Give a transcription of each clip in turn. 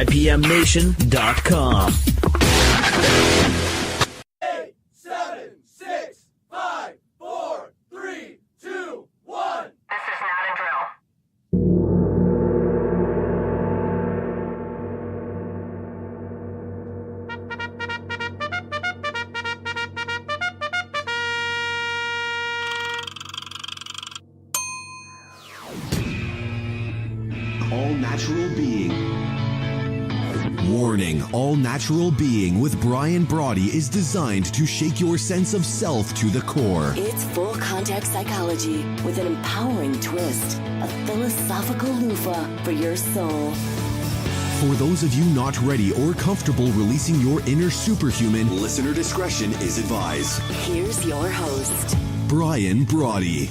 5pmnation.com. 8, 7, 6, 5, 4, 3, 2, 1. This is not a drill. All natural being. Warning, all natural being with Brian Brawdy is designed to shake your sense of self to the core. It's full contact psychology with an empowering twist, a philosophical loofah for your soul. For those of you not ready or comfortable releasing your inner superhuman, listener discretion is advised. Here's your host, Brian Brawdy.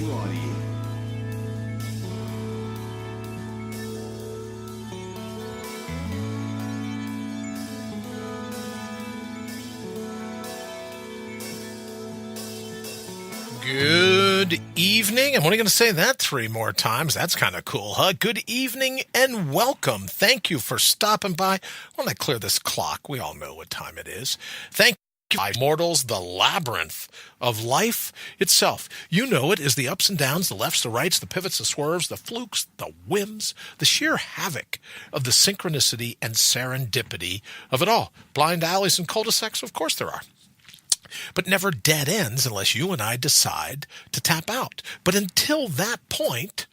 Good evening. I'm only going to say that 3 more times. That's kind of cool, huh? Good evening and welcome. Thank you for stopping by. Why don't I clear this clock? We all know what time it is. Thank you, mortals, the labyrinth of life itself. You know it is the ups and downs, the lefts, the rights, the pivots, the swerves, the flukes, the whims, the sheer havoc of the synchronicity and serendipity of it all. Blind alleys and cul-de-sacs, of course there are. But never dead ends unless you and I decide to tap out. But until that point,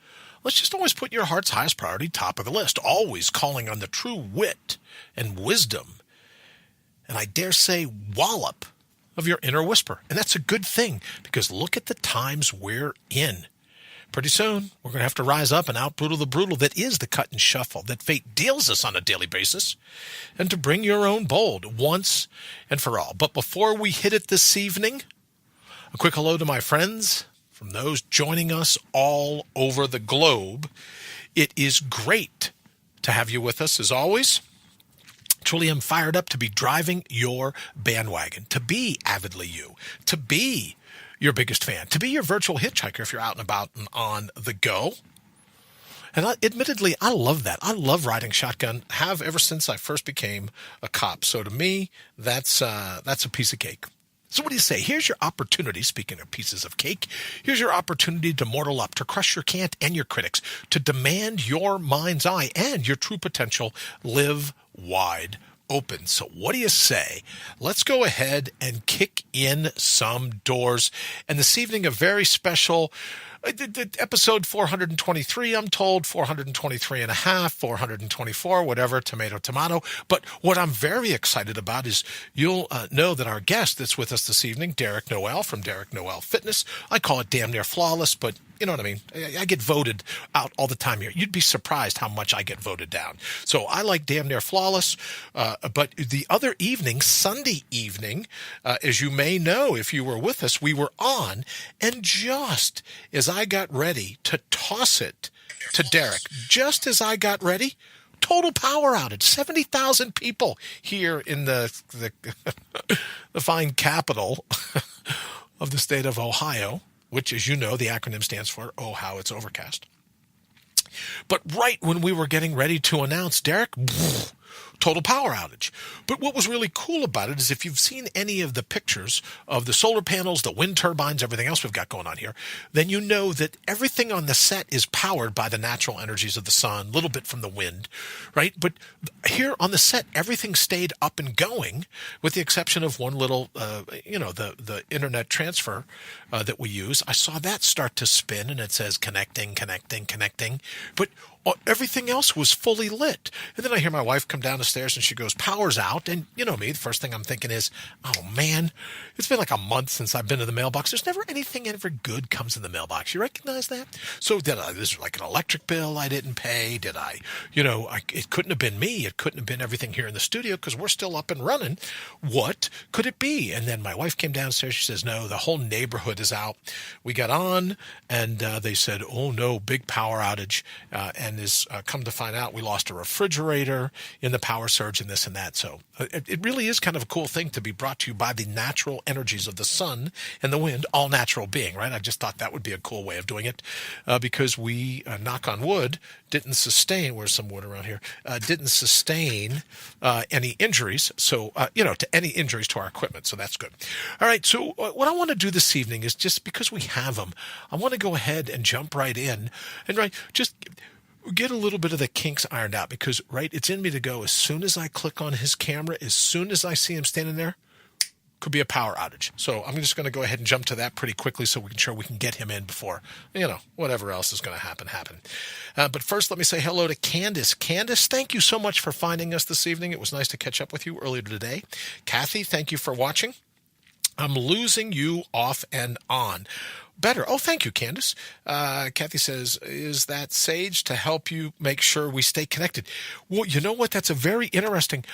let's just always put your heart's highest priority top of the list, always calling on the true wit and wisdom, and I dare say wallop of your inner whisper. And that's a good thing, because look at the times we're in. Pretty soon, we're going to have to rise up and out-brutal the brutal that is the cut and shuffle that fate deals us on a daily basis, and to bring your own bold once and for all. But before we hit it this evening, a quick hello to my friends, from those joining us all over the globe. It is great to have you with us, as always. Truly am fired up to be driving your bandwagon, to be avidly you, to be your biggest fan, to be your virtual hitchhiker if you're out and about and on the go. And admittedly, I love that. I love riding shotgun, have ever since I first became a cop. So to me, that's a piece of cake. So what do you say? Here's your opportunity, speaking of pieces of cake, here's your opportunity to mortal up, to crush your cant and your critics, to demand your mind's eye and your true potential live wide open. So what do you say? Let's go ahead and kick in some doors. And this evening, a very special episode 423, I'm told, 423 and a half, 424, whatever, tomato. But what I'm very excited about is you'll know that our guest that's with us this evening, Derek Noel from Derek Noel Fitness. I call it damn near flawless, but you know what I mean? I get voted out all the time here. You'd be surprised how much I get voted down. So I like damn near flawless. But the other evening, Sunday evening, as you may know, if you were with us, we were on. And just as I got ready to toss it to Derek, just as I got ready, total power outage. 70,000 people here in the the fine capital of the state of Ohio, which, as you know, the acronym stands for Oh How It's Overcast. But right when we were getting ready to announce Derek, total power outage. But what was really cool about it is if you've seen any of the pictures of the solar panels, the wind turbines, everything else we've got going on here, then you know that everything on the set is powered by the natural energies of the sun, a little bit from the wind, right? But here on the set, everything stayed up and going with the exception of one little, the internet transfer that we use. I saw that start to spin and it says connecting. But everything else was fully lit. And then I hear my wife come down the stairs and she goes, power's out. And you know me, the first thing I'm thinking is, oh man, it's been like a month since I've been to the mailbox. There's never anything ever good comes in the mailbox. You recognize that? So this was like an electric bill I didn't pay. It couldn't have been me. It couldn't have been everything here in the studio because we're still up and running. What could it be? And then my wife came downstairs. She says, no, the whole neighborhood is out. We got on and they said, oh no, big power outage. And come to find out, we lost a refrigerator in the power power surge and this and that. So it really is kind of a cool thing to be brought to you by the natural energies of the sun and the wind, all natural being, right? I just thought that would be a cool way of doing it because we, knock on wood, didn't sustain, where's some wood around here, didn't sustain any injuries. So, to any injuries to our equipment. So that's good. All right. So what I want to do this evening is just because we have them, I want to go ahead and jump right in and just get a little bit of the kinks ironed out because, it's in me to go as soon as I click on his camera, as soon as I see him standing there, could be a power outage. So I'm just going to go ahead and jump to that pretty quickly so we can get him in before, whatever else is going to happen. But first, let me say hello to Candace. Candace, thank you so much for finding us this evening. It was nice to catch up with you earlier today. Kathy, thank you for watching. I'm losing you off and on. Better. Oh, thank you, Candace. Kathy says, is that sage to help you make sure we stay connected? Well, you know what? That's a very interesting,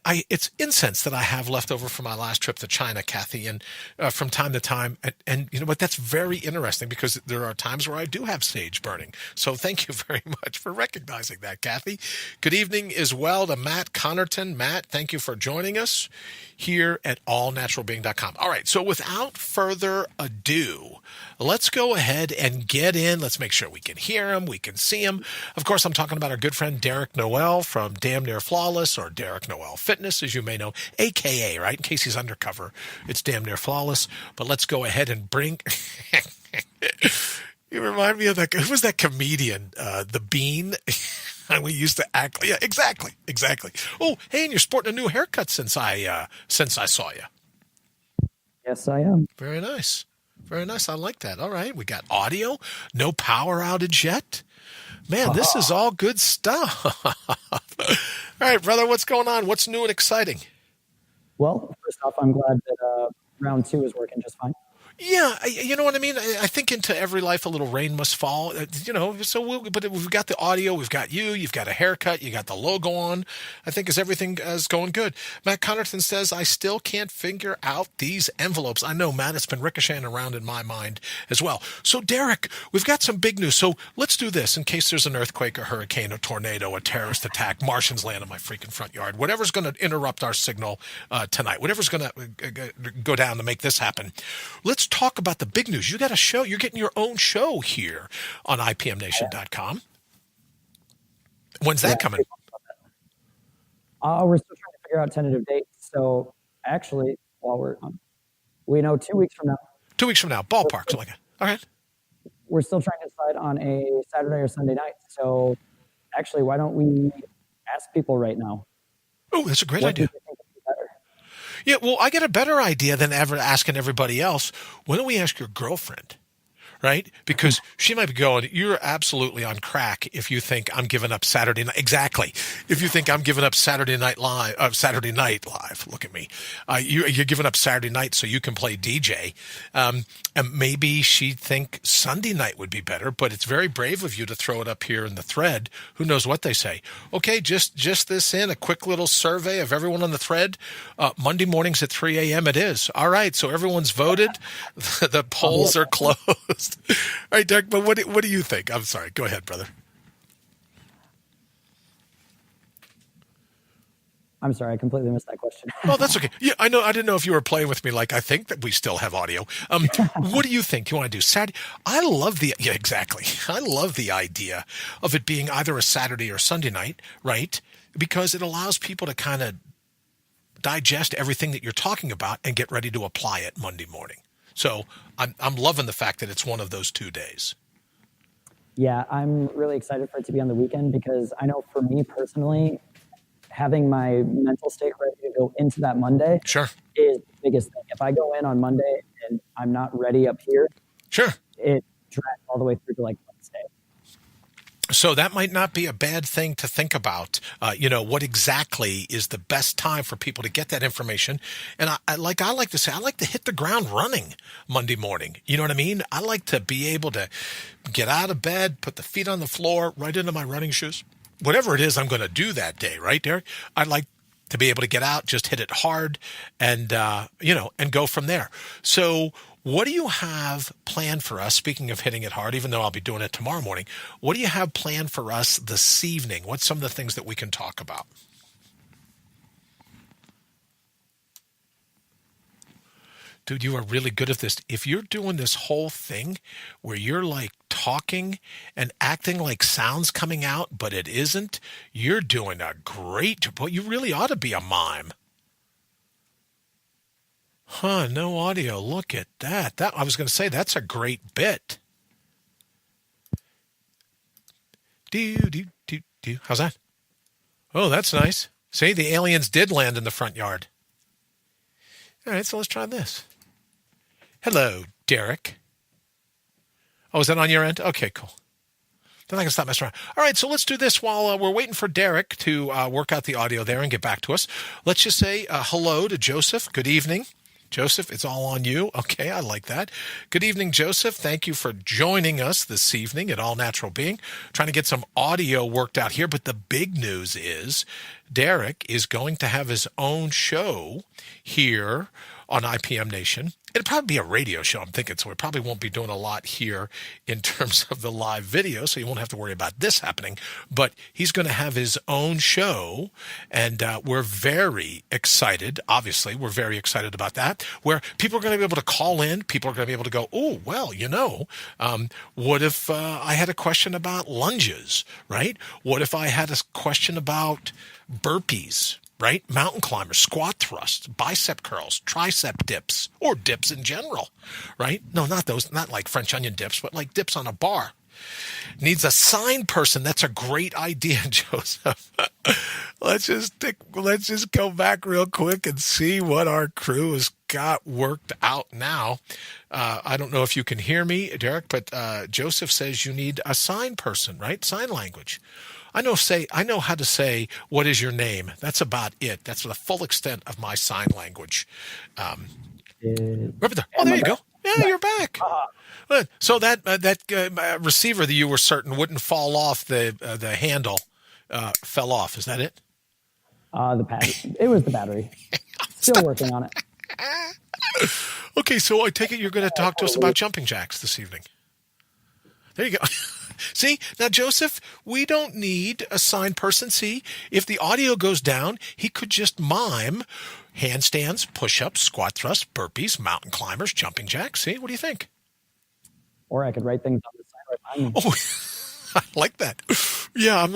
it's incense that I have left over from my last trip to China, Kathy, and from time to time. And you know what? That's very interesting because there are times where I do have sage burning. So thank you very much for recognizing that, Kathy. Good evening as well to Matt Connerton. Matt, thank you for joining us here at allnaturalbeing.com. All right. So without further ado, let's go ahead and get in. Let's make sure we can hear him, we can see him. Of course, I'm talking about our good friend Derek Noel from Damn Near Flawless, or Derek Noel Fitness, as you may know, AKA, right? In case he's undercover, it's Damn Near Flawless. But let's go ahead and bring... You remind me of that. Who was that comedian? The Bean? We used to act... Yeah, exactly. Oh, hey, and you're sporting a new haircut since I saw you. Yes, I am. Very nice. Very nice. I like that. All right. We got audio. No power outage yet. Man, this is all good stuff. All right, brother, what's going on? What's new and exciting? Well, first off, I'm glad that round 2 is working just fine. Yeah, you know what I mean? I think into every life a little rain must fall, but we've got the audio, we've got you've got a haircut, you got the logo on. I think everything is going good. Matt Connerton says, I still can't figure out these envelopes. I know, Matt, it's been ricocheting around in my mind as well. So, Derek, we've got some big news. So let's do this in case there's an earthquake, a hurricane, a tornado, a terrorist attack, Martians land in my freaking front yard, whatever's going to interrupt our signal tonight, whatever's going to go down to make this happen. Let's talk about the big news. You got a show. You're getting your own show here on IPMNation.com. When's that coming? We're still trying to figure out tentative dates. So actually, we know 2 weeks from now. 2 weeks from now, ballpark. So all right. We're still trying to decide on a Saturday or Sunday night. So actually, why don't we ask people right now? Oh, that's a great idea. Do you think would be better? Yeah, well, I get a better idea than ever asking everybody else. Why don't we ask your girlfriend, right? Because she might be going, you're absolutely on crack if you think I'm giving up Saturday night. Exactly. If you think I'm giving up Saturday Night Live. Look at me. You're giving up Saturday night so you can play DJ. And maybe she'd think Sunday night would be better, but it's very brave of you to throw it up here in the thread. Who knows what they say? Okay, just this in, a quick little survey of everyone on the thread. Monday mornings at 3 a.m. it is. All right, so everyone's voted. The polls are closed. All right, Derek, but what do you think? I'm sorry. Go ahead, brother. I'm sorry, I completely missed that question. Oh, that's okay. Yeah, I know. I didn't know if you were playing with me. Like, I think that we still have audio. What do you think? Do you want to do Saturday? Exactly. I love the idea of it being either a Saturday or Sunday night, right? Because it allows people to kind of digest everything that you're talking about and get ready to apply it Monday morning. So I'm loving the fact that it's one of those 2 days. Yeah, I'm really excited for it to be on the weekend because I know for me personally, having my mental state ready to go into that Monday Sure. is the biggest thing. If I go in on Monday and I'm not ready up here, Sure. it drags all the way through to like Wednesday. So that might not be a bad thing to think about. What exactly is the best time for people to get that information? And I like to say, I like to hit the ground running Monday morning. You know what I mean? I like to be able to get out of bed, put the feet on the floor, right into my running shoes. Whatever it is I'm going to do that day, right, Derek? I'd like to be able to get out, just hit it hard and go from there. So what do you have planned for us? Speaking of hitting it hard, even though I'll be doing it tomorrow morning, what do you have planned for us this evening? What's some of the things that we can talk about? Dude, you are really good at this. If you're doing this whole thing where you're like talking and acting like sound's coming out, but it isn't, you're doing a great, but you really ought to be a mime. Huh, no audio. Look at that. I was going to say, that's a great bit. Do. How's that? Oh, that's nice. See, the aliens did land in the front yard. All right, so let's try this. Hello, Derek. Oh, is that on your end? Okay, cool. Then I can stop messing around. All right, so let's do this while we're waiting for Derek to work out the audio there and get back to us. Let's just say hello to Joseph. Good evening. Joseph, it's all on you. Okay, I like that. Good evening, Joseph. Thank you for joining us this evening at All Natural Being. Trying to get some audio worked out here, but the big news is Derek is going to have his own show here on IPM Nation. It'll probably be a radio show, I'm thinking, so we probably won't be doing a lot here in terms of the live video, so you won't have to worry about this happening. But he's going to have his own show, and we're very excited. Obviously, we're very excited about that, where people are going to be able to call in. People are going to be able to go, oh, well, what if I had a question about lunges, right? What if I had a question about burpees? Right? Mountain climbers, squat thrusts, bicep curls, tricep dips, or dips in general, right? No, not those, not like French onion dips, but like dips on a bar. Needs a sign person. That's a great idea, Joseph. Let's just go back real quick and see what our crew has got worked out now. I don't know if you can hear me, Derek, but Joseph says you need a sign person, right? Sign language. I know how to say, what is your name? That's about it. That's the full extent of my sign language. Oh, there you go. Yeah, you're back. So that receiver that you were certain wouldn't fall off the handle fell off. Is that it? The battery. It was the battery. Still working on it. Okay, so I take it you're going to talk to us about jumping jacks this evening. There you go. See, now, Joseph, we don't need a sign person. See, if the audio goes down, he could just mime handstands, push-ups, squat thrusts, burpees, mountain climbers, jumping jacks. See, what do you think? Or I could write things on the side right behind me. Oh, I like that. Yeah,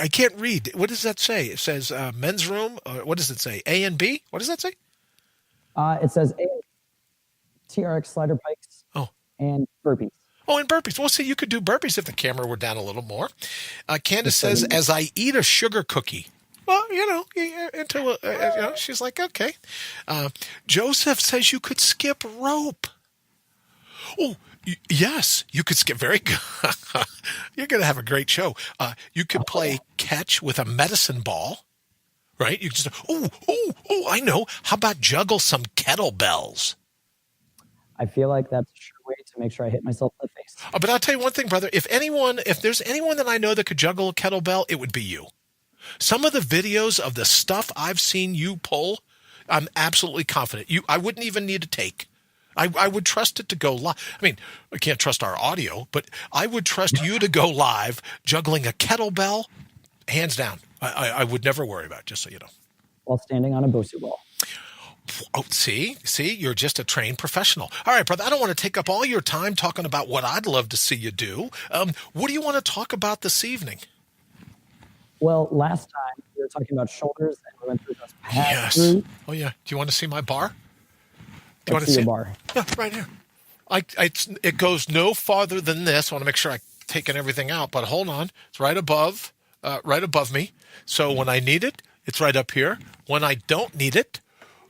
I can't read. What does that say? It says men's room. What does it say? A and B? What does that say? It says TRX slider pikes and burpees. Oh, and burpees. Well, see, you could do burpees if the camera were down a little more. Candace says, as I eat a sugar cookie. Well, she's like, okay. Joseph says you could skip rope. Oh, yes, you could skip. Very good. You're going to have a great show. You could play catch with a medicine ball, right? You just, I know. How about juggle some kettlebells? I feel like that's a sure way to make sure I hit myself in the face. But I'll tell you one thing, brother. If there's anyone that I know that could juggle a kettlebell, it would be you. Some of the videos of the stuff I've seen you pull, I'm absolutely confident. I wouldn't even need a take. I would trust it to go live. I mean, I can't trust our audio, but I would trust you to go live juggling a kettlebell, hands down. I would never worry about it, just so you know. While standing on a Bosu ball. Oh, see, you're just a trained professional. All right, brother, I don't want to take up all your time talking about what I'd love to see you do. What do you want to talk about this evening? Well, last time we were talking about shoulders and we went through those pass through. Oh, yeah. Do you want to see my bar? Do you want to see your bar? Yeah, right here. It goes no farther than this. I want to make sure I've taken everything out, but hold on. It's right above me. So when I need it, it's right up here. When I don't need it,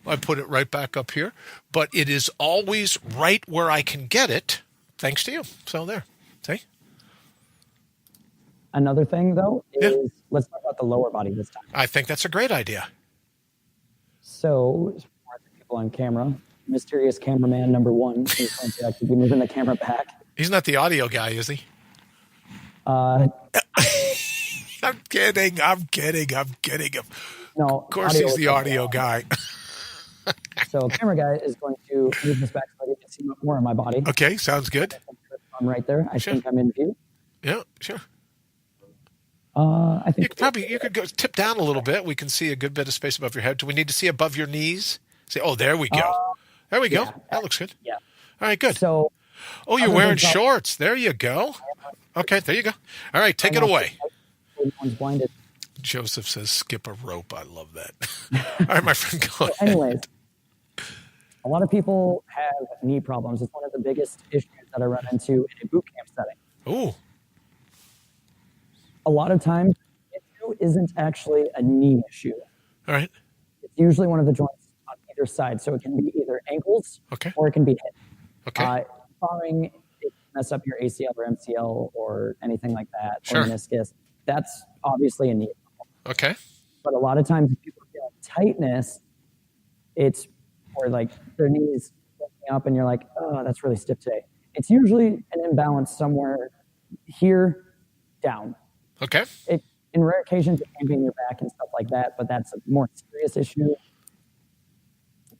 I put it right back up here, but it is always right where I can get it, thanks to you. So there, see? Another thing, though, is let's talk about the lower body this time. I think that's a great idea. So, for the people on camera, mysterious cameraman number 1 is going to actually be moving the camera back. He's not the audio guy, is he? I'm kidding. No, of course he's the audio guy. So camera guy is going to move this back so that you can see more of my body. Okay, sounds good. I'm right there. I think I'm in view. Yeah, sure. I think you could go tip down a little bit. We can see a good bit of space above your head. Do we need to see above your knees? Oh, there we go. There we go. Yeah. That looks good. Yeah. All right, good. So, Oh, you're other wearing than that- shorts. There you go. Okay, there you go. All right, take it away. Everyone's blinded. Joseph says, skip a rope. I love that. All right, my friend, go ahead. Anyways, a lot of people have knee problems. It's one of the biggest issues that I run into in a boot camp setting. Ooh, A lot of times, the issue isn't actually a knee issue. all right. It's usually one of the joints on either side. So it can be either ankles Okay. or it can be hip. Okay. Barring it can mess up your ACL or MCL or anything like that, Sure. or meniscus, that's obviously a knee problem. Okay. But a lot of times, if people feel tightness, it's or like their knees lifting up, and you're like, oh, that's really stiff today. It's usually an imbalance somewhere here, down. Okay. In rare occasions, it can be in your back and stuff like that, but that's a more serious issue.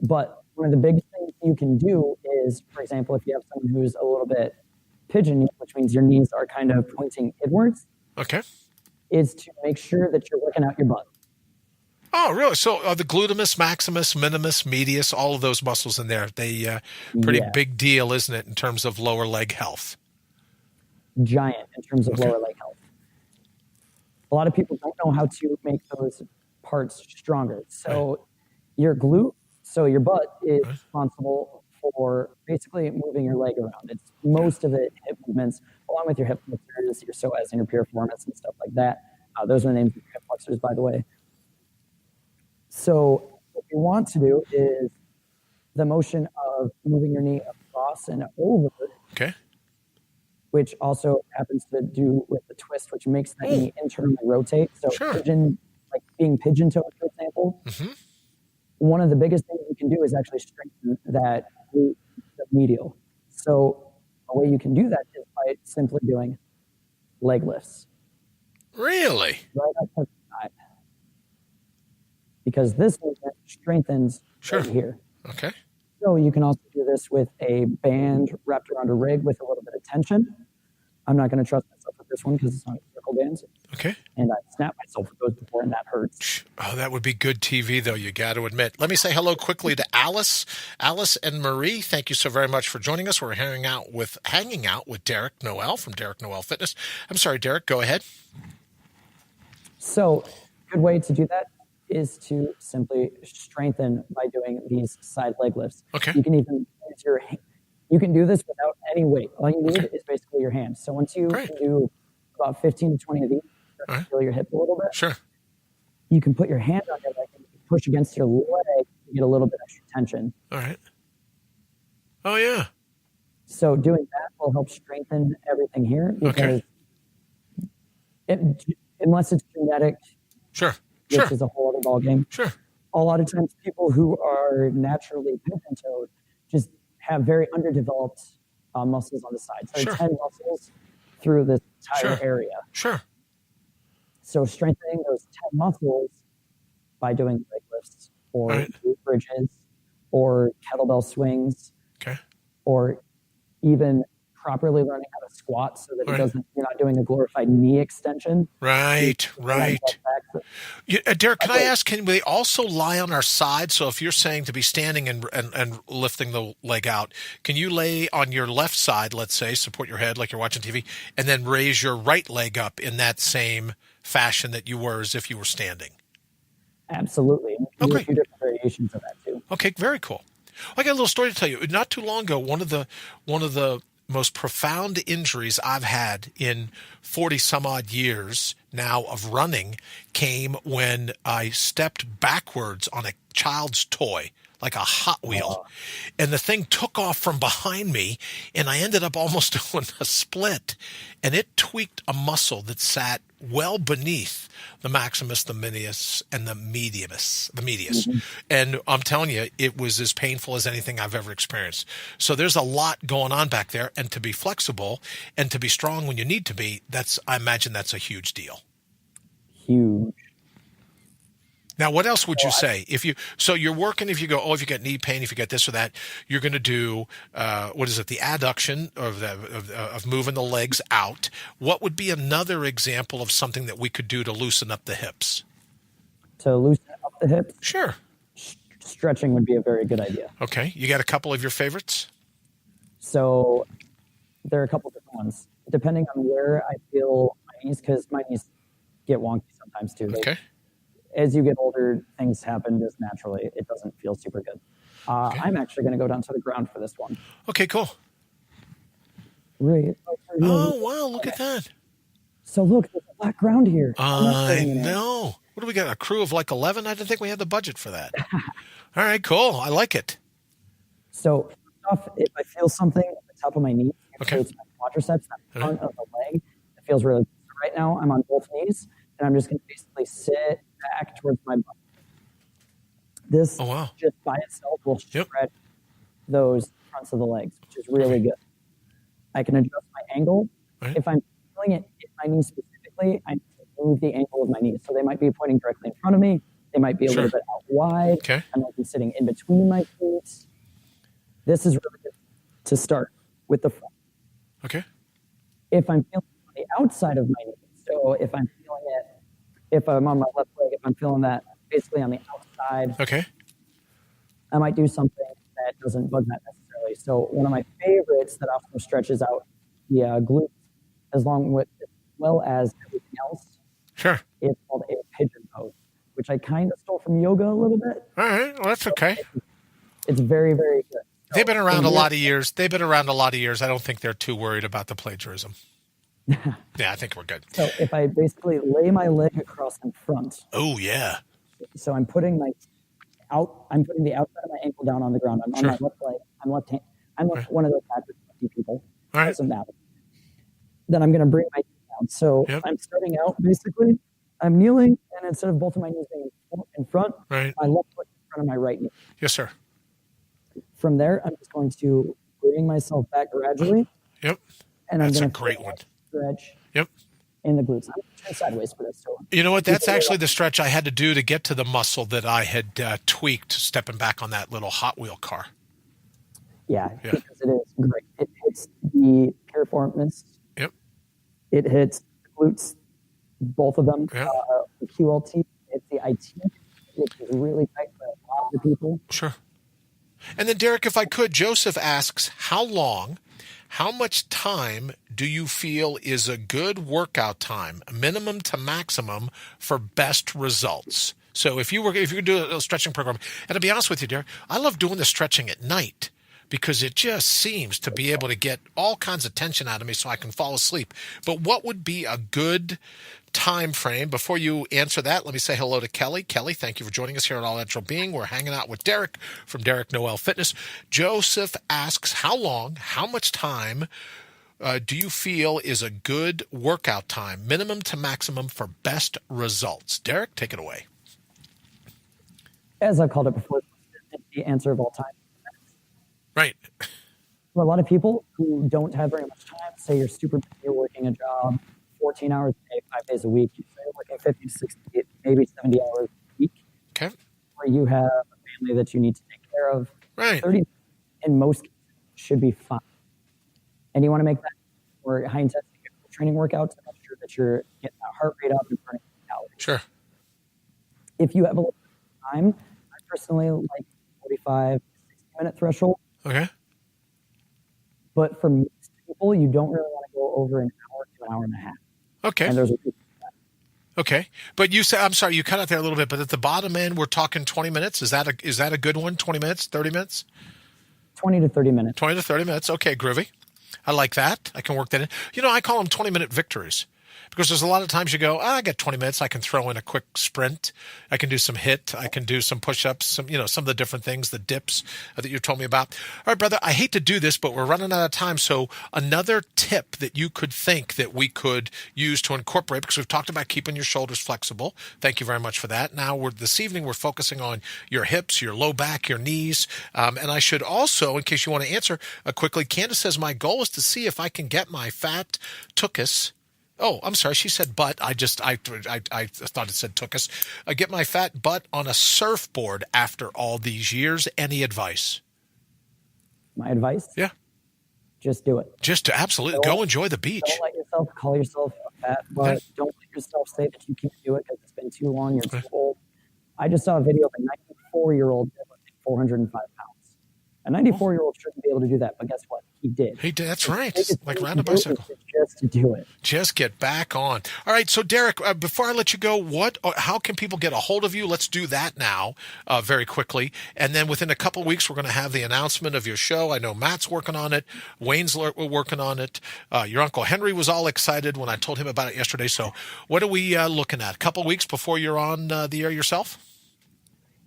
But one of the biggest things you can do is, for example, if you have someone who's a little bit pigeon, which means your knees are kind of pointing inwards, Okay. is to make sure that you're working out your butt. Oh, really? So the glutamus, maximus, minimus, medius, all of those muscles in there, they pretty Yeah. big deal, isn't it, in terms of lower leg health? Giant in terms of Okay. lower leg health. A lot of people don't know how to make those parts stronger. So your glute, so your butt is responsible for basically moving your leg around. It's most of it hip movements, along with your hip flexors, your psoas and your piriformis and stuff like that. Those are the names of your hip flexors, by the way. So what you want to do is the motion of moving your knee across and over, Okay. which also happens to do with the twist, which makes that knee internally rotate. So Sure. like being pigeon-toed, for example, one of the biggest things you can do is actually strengthen that glute medial. So a way you can do that is by simply doing leg lifts. Really? Right up to the side. Because this movement strengthens Sure. right here. Okay. So you can also do this with a band wrapped around a rig with a little bit of tension. I'm not going to trust myself with this one because it's on circle bands. Okay. And I snapped myself with those before, and that hurts. Oh, that would be good TV, though, you got to admit. Let me say hello quickly to Alice. Alice and Marie, thank you so very much for joining us. We're hanging out with Derek Noel from Derek Noel Fitness. I'm sorry, Derek, go ahead. So a good way to do that is to simply strengthen by doing these side leg lifts. Okay. You can even use your you can do this without any weight. All you need is basically your hands. So once you Great. can do about 15 to 20 of these, All right. feel your hip a little bit, Sure. you can put your hand on your leg and you can push against your leg to get a little bit extra tension. All right. Oh, yeah. So doing that will help strengthen everything here because unless it's genetic, Sure. which Sure. is a whole other ballgame, Sure. a lot of times people who are naturally pigeon-toed just have very underdeveloped muscles on the side. So Sure. 10 muscles through this entire Sure. area. Sure. So strengthening those 10 muscles by doing leg lifts or Right. glute bridges or kettlebell swings Okay. or even properly learning how to squat so that Right. you're not doing a glorified knee extension. Right. Right. Yeah, Derek, can I Okay. ask, can we also lie on our side? So if you're saying to be standing and lifting the leg out, can you lay on your left side, let's say, support your head like you're watching TV, and then raise your right leg up in that same fashion that you were as if you were standing? Absolutely. And you can do Okay. a few different variations of that too. Okay, very cool. I got a little story to tell you. Not too long ago, one of the most profound injuries I've had in 40 some odd years now of running came when I stepped backwards on a child's toy, like a Hot Wheel. And the thing took off from behind me, and I ended up almost doing a split. And it tweaked a muscle that sat well beneath the maximus, the minimus, and the medius. And I'm telling you, it was as painful as anything I've ever experienced. So there's a lot going on back there, and to be flexible and to be strong when you need to be, I imagine that's a huge deal. Huge. Now, what else would you say so you're working, if you got knee pain, if you got this or that, you're going to do, the adduction of moving the legs out. What would be another example of something that we could do to loosen up the hips? To loosen up the hips, Sure. stretching would be a very good idea. Okay. You got a couple of your favorites? So there are a couple different ones, depending on where I feel my knees, because my knees get wonky sometimes too. Okay. As you get older, things happen just naturally. It doesn't feel super good. Okay. I'm actually going to go down to the ground for this one. Okay, cool. Right. Oh, wow. Look at that. So look, there's a black ground here. I know. What do we got? A crew of like 11? I didn't think we had the budget for that. All right, cool. I like it. So first off, if I feel something at the top of my knee, Okay. it's my quadriceps, the front of the leg, it feels really good. So right now, I'm on both knees, and I'm just going to basically sit back towards my butt. This Oh, wow. just by itself will Yep. stretch those fronts of the legs, which is really good. I can adjust my angle. Right. If I'm feeling it in my knee specifically, I need to move the angle of my knees. So they might be pointing directly in front of me. They might be a Sure. little bit out wide. Okay. I might be sitting in between my feet. This is really good to start with the front. Okay. If I'm feeling on the outside of my knee, so if I'm feeling it, if I'm on my left leg, if I'm feeling that basically on the outside, Okay. I might do something that doesn't bug that necessarily. So one of my favorites that often stretches out the glutes as well as everything else Sure. is called a pigeon pose, which I kind of stole from yoga a little bit. All right. Well, that's okay. It's very, very good. So They've been around a lot of years. I don't think they're too worried about the plagiarism. Yeah, I think we're good. So if I basically lay my leg across in front, Oh, yeah. so I'm putting the outside of my ankle down on the ground. I'm on Sure. my left leg. I'm left-handed. I'm one of those backwards lefty people. All right. Doesn't matter. Then I'm going to bring my knee down. So Yep. I'm starting out basically. I'm kneeling, and instead of both of my knees being in front, Right. my left foot in front of my right knee. Yes, sir. From there, I'm just going to bring myself back gradually, Yep. and I'm That's going a to great one. stretch Yep. in the glutes. I'm going to turn sideways for this. So You know what? That's actually the stretch I had to do to get to the muscle that I had tweaked stepping back on that little Hot Wheel car. yeah, Yeah. because it is great. It hits the piriformis. Yep. It hits the glutes, both of them. Yeah. The QLT, it's the IT, which is really tight for a lot of people. Sure. And then, Derek, if I could, Joseph asks, how much time do you feel is a good workout time, minimum to maximum, for best results? So if you could do a stretching program, and to be honest with you, Derek, I love doing the stretching at night because it just seems to be able to get all kinds of tension out of me so I can fall asleep. But what would be a good time frame? Before you answer that, let me say hello to Kelly. Kelly, thank you for joining us here at All Natural Being. We're hanging out with Derek from Derek Noel Fitness. Joseph asks, how much time do you feel is a good workout time, minimum to maximum, for best results? Derek, take it away. As I've called it before, it's the answer of all time. Right. For a lot of people who don't have very much time, say you're super busy, you're working a job 14 hours a day, 5 days a week, you're working 50 to 60, maybe 70 hours a week, Okay. or you have a family that you need to take care of. Right. 30 in most cases should be fine. And you want to make that more high intensity training workout to make sure that you're getting that heart rate up and burning calories. Sure. If you have a little bit of time, I personally like 45 to 60-minute threshold. Okay. But for most people, you don't really want to go over an hour to an hour and a half. Okay. And there's a reason for that. Okay. But you said, I'm sorry, you cut out there a little bit, but at the bottom end, we're talking 20 minutes. Is that a good one? 20 minutes, 30 minutes? 20 to 30 minutes. 20 to 30 minutes. Okay, groovy. I like that. I can work that in. You know, I call them 20-minute victories because there's a lot of times you go, I got 20 minutes. I can throw in a quick sprint. I can do some HIIT. I can do some push-ups, some of the different things, the dips that you told me about. All right, brother, I hate to do this, but we're running out of time. So another tip that you could think that we could use to incorporate, because we've talked about keeping your shoulders flexible. Thank you very much for that. Now, this evening, we're focusing on your hips, your low back, your knees. And I should also, in case you want to answer quickly, Candace says, my goal is to see if I can get my fat tuchus. Oh, I'm sorry. She said butt. I thought it said tuchus. Get my fat butt on a surfboard after all these years. Any advice? My advice? Yeah. Just do it. Just to absolutely go enjoy the beach. Don't let yourself call yourself a fat butt. Don't let yourself say that you can't do it because it's been too long, you're too old. I just saw a video of a 94-year-old deadlifting 405 pounds. A 94-year-old shouldn't be able to do that, but guess what? He did. He did. That's The right. biggest Like thing riding a to do is bicycle. Just to do it. Just get back on. All right. So, Derek, before I let you go, how can people get a hold of you? Let's do that now very quickly. And then within a couple of weeks, we're going to have the announcement of your show. I know Matt's working on it. Wayne's working on it. Your Uncle Henry was all excited when I told him about it yesterday. So what are we looking at? A couple of weeks before you're on the air yourself?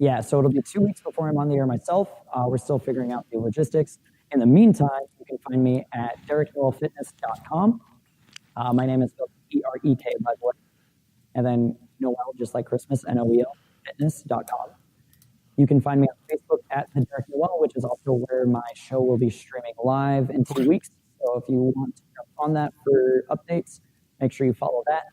Yeah, so it'll be 2 weeks before I'm on the air myself. We're still figuring out the logistics. In the meantime, you can find me at DerekNoelFitness.com. My name is spelled E-R-E-K, by the way. And then Noel, just like Christmas, N-O-E-L, fitness.com. You can find me on Facebook at the Derek Noel, which is also where my show will be streaming live in 2 weeks. So if you want to jump on that for updates, make sure you follow that.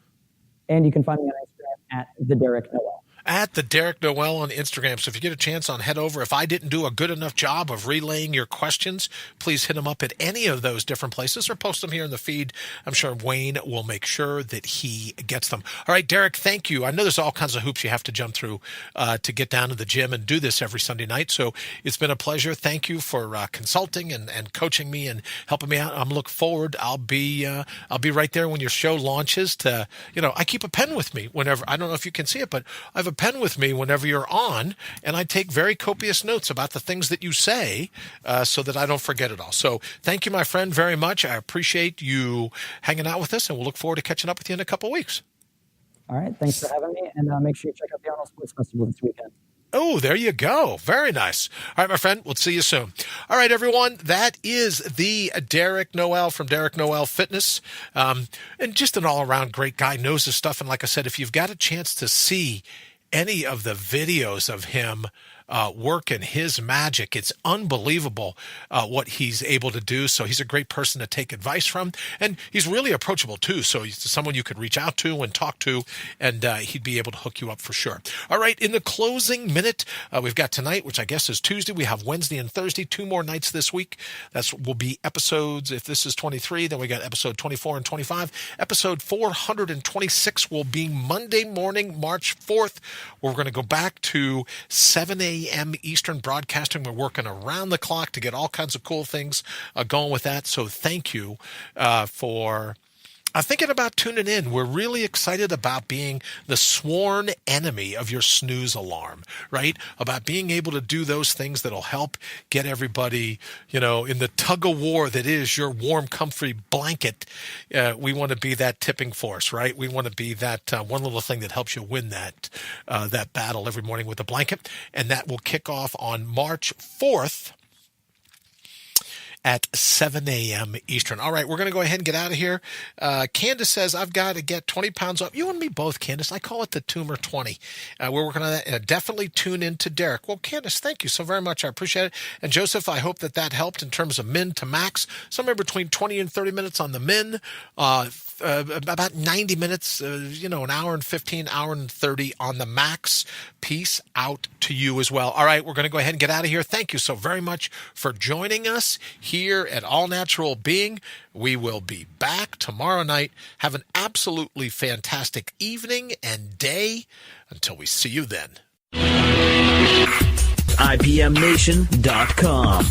And you can find me on Instagram at the Derek Noel. At the Derek Noel on Instagram. So if you get a chance head over. If I didn't do a good enough job of relaying your questions, please hit them up at any of those different places or post them here in the feed. I'm sure Wayne will make sure that he gets them. All right, Derek, thank you. I know there's all kinds of hoops you have to jump through to get down to the gym and do this every Sunday night. So it's been a pleasure. Thank you for consulting and coaching me and helping me out. I'm looking forward. I'll be right there when your show launches I keep a pen with me whenever, I don't know if you can see it, but I have a pen with me whenever you're on, and I take very copious notes about the things that you say so that I don't forget it all. So thank you, my friend, very much. I appreciate you hanging out with us, and we'll look forward to catching up with you in a couple of weeks. All right, thanks for having me, and make sure you check out the Arnold Sports Festival this weekend. Oh, there you go. Very nice. All right, my friend, we'll see you soon. All right, everyone, that is the Derek Noel from Derek Noel Fitness. And just an all-around great guy, knows his stuff. And like I said, if you've got a chance to see any of the videos of him working his magic, it's unbelievable what he's able to do. So he's a great person to take advice from, and he's really approachable too. So he's someone you could reach out to and talk to, and he'd be able to hook you up for sure. All right, in the closing minute, we've got tonight, which I guess is Tuesday. We have Wednesday and Thursday, 2 more nights this week. Will be episodes. If this is 23, then we got episode 24 and 25. Episode 426 will be Monday morning, March 4th. We're going to go back to 7 a.m. Eastern broadcasting. We're working around the clock to get all kinds of cool things going with that. So thank you for thinking about tuning in. We're really excited about being the sworn enemy of your snooze alarm, right? About being able to do those things that'll help get everybody, in the tug of war that is your warm, comfy blanket. We want to be that tipping force, right? We want to be that one little thing that helps you win that battle every morning with a blanket. And that will kick off on March 4th. At 7 a.m. Eastern. All right, we're going to go ahead and get out of here. Candace says, I've got to get 20 pounds off. You and me both, Candace. I call it the tumor 20. We're working on that. Definitely tune in to Derek. Well, Candace, thank you so very much. I appreciate it. And Joseph, I hope that helped in terms of min to max. Somewhere between 20 and 30 minutes on the min. About 90 minutes, an hour and 15, hour and 30 on the max. Peace out to you as well. All right, we're going to go ahead and get out of here. Thank you so very much for joining us here at All Natural Being. We will be back tomorrow night. Have an absolutely fantastic evening and day. Until we see you then. IPMNation.com.